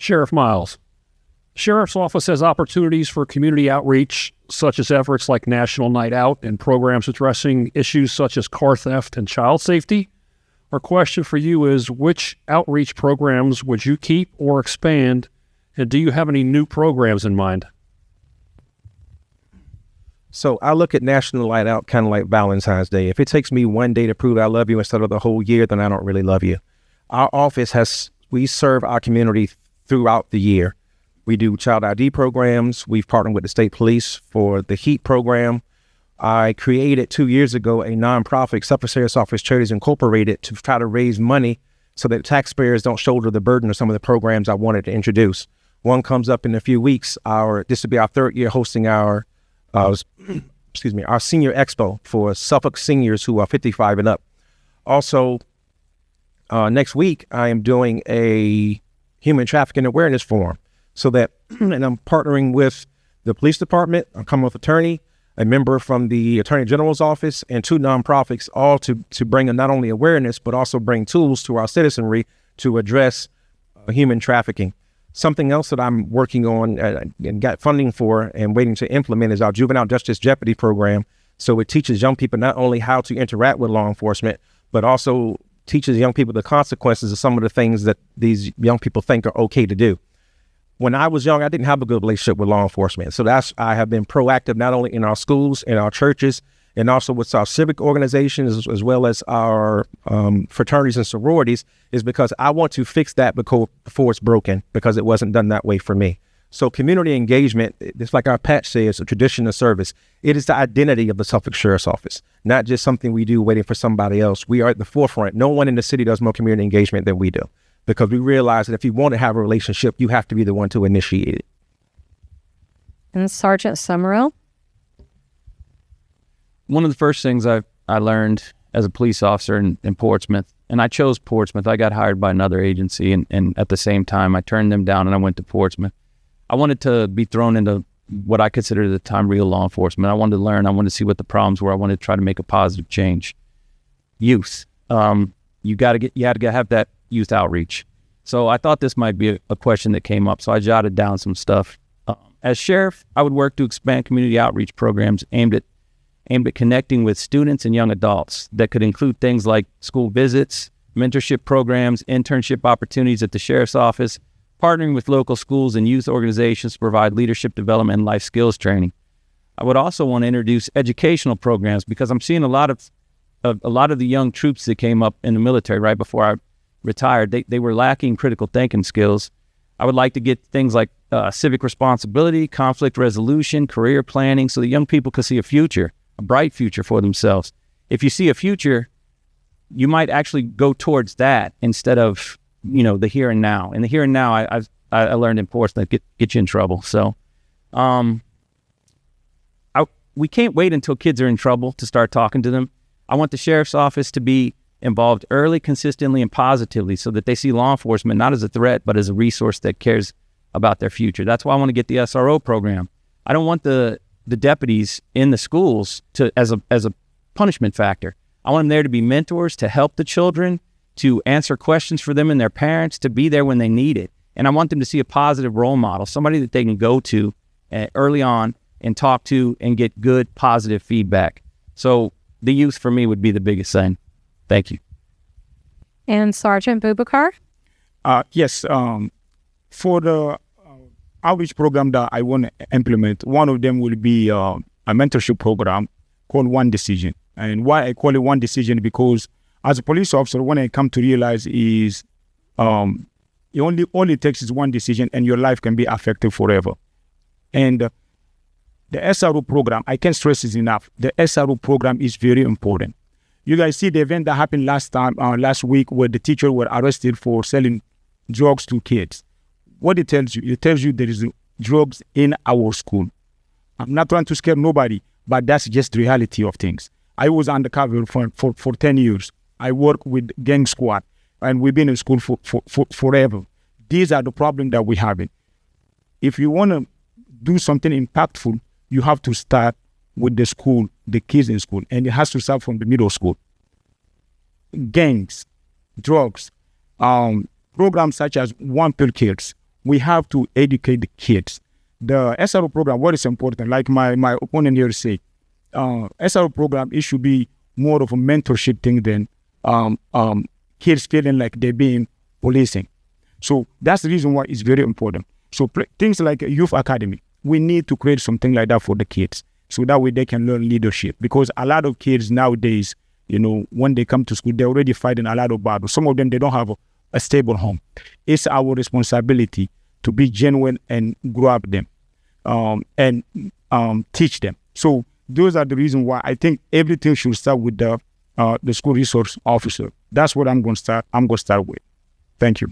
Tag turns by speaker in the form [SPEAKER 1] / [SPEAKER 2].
[SPEAKER 1] Sheriff Miles. Sheriff's Office has opportunities for community outreach, such as efforts like National Night Out and programs addressing issues such as car theft and child safety. Our question for you is, which outreach programs would you keep or expand, and do you have any new programs in mind?
[SPEAKER 2] So I look at National Night Out kind of like Valentine's Day. If it takes me one day to prove I love you instead of the whole year, then I don't really love you. Our office we serve our community throughout the year. We do child ID programs. We've partnered with the state police for the HEAT program. I created 2 years ago a nonprofit, Suffolk Sheriff's Office Charities Incorporated, to try to raise money so that taxpayers don't shoulder the burden of some of the programs I wanted to introduce. One comes up in a few weeks. This will be our third year hosting our senior expo for Suffolk seniors who are 55 and up. Also, next week, I am doing a human trafficking awareness forum and I'm partnering with the police department, a Commonwealth attorney, a member from the Attorney General's office, and 2 nonprofits, all to bring not only awareness, but also bring tools to our citizenry to address human trafficking. Something else that I'm working on and got funding for and waiting to implement is our Juvenile Justice Jeopardy program. So it teaches young people not only how to interact with law enforcement, but also teaches young people the consequences of some of the things that these young people think are okay to do. When I was young, I didn't have a good relationship with law enforcement. So I have been proactive not only in our schools, in our churches, and also with our civic organizations, as well as our fraternities and sororities, is because I want to fix that before it's broken, because it wasn't done that way for me. So community engagement, it's like our patch says, a tradition of service. It is the identity of the Suffolk Sheriff's Office, not just something we do waiting for somebody else. We are at the forefront. No one in the city does more community engagement than we do, because we realize that if you want to have a relationship, you have to be the one to initiate it.
[SPEAKER 3] And Sergeant Summerall?
[SPEAKER 4] One of the first things I learned as a police officer in Portsmouth, and I chose Portsmouth. I got hired by another agency, and at the same time, I turned them down and I went to Portsmouth. I wanted to be thrown into what I considered at the time real law enforcement. I wanted to learn. I wanted to see what the problems were. I wanted to try to make a positive change. Youth. You had to have that youth outreach. So I thought this might be a question that came up, so I jotted down some stuff. As sheriff, I would work to expand community outreach programs aimed at connecting with students and young adults that could include things like school visits, mentorship programs, internship opportunities at the sheriff's office, partnering with local schools and youth organizations to provide leadership development and life skills training. I would also want to introduce educational programs, because I'm seeing a lot of the young troops that came up in the military right before I retired. They were lacking critical thinking skills. I would like to get things like civic responsibility, conflict resolution, career planning, so that young people could see a future, a bright future for themselves. If you see a future, you might actually go towards that instead of, the here and now. And the here and now, I learned in Portsmouth, get you in trouble. So we can't wait until kids are in trouble to start talking to them. I want the sheriff's office to be involved early, consistently, and positively, so that they see law enforcement not as a threat, but as a resource that cares about their future. That's why I want to get the SRO program. I don't want the deputies in the schools as a punishment factor. I want them there to be mentors, to help the children, to answer questions for them and their parents, to be there when they need it. And I want them to see a positive role model, somebody that they can go to early on and talk to and get good, positive feedback. So the youth for me would be the biggest thing. Thank you.
[SPEAKER 3] And Sergeant Boubacar?
[SPEAKER 5] Yes. For the outreach program that I want to implement, one of them will be a mentorship program called One Decision. And why I call it One Decision, because as a police officer, when I come to realize is all it takes is one decision and your life can be affected forever. And the SRO program, I can't stress this enough. The SRO program is very important. You guys see the event that happened last week, where the teacher were arrested for selling drugs to kids. What it tells you there is drugs in our school. I'm not trying to scare nobody, but that's just the reality of things. I was undercover for 10 years. I work with gang squad, and we've been in school for forever. These are the problems that we have. If you want to do something impactful, you have to start with the school, the kids in school, and it has to start from the middle school. Gangs, drugs, programs such as One Pill Kids, we have to educate the kids. The SRO program, what is important, like my opponent here say, SRO program, it should be more of a mentorship thing than kids feeling like they're being policing. So that's the reason why it's very important. So things like a youth academy, we need to create something like that for the kids, so that way they can learn leadership. Because a lot of kids nowadays, when they come to school, they're already fighting a lot of battles. Some of them, they don't have a stable home. It's our responsibility to be genuine and grow up them and teach them. So those are the reasons why I think everything should start with the school resource officer. That's what I'm going to start with. Thank you.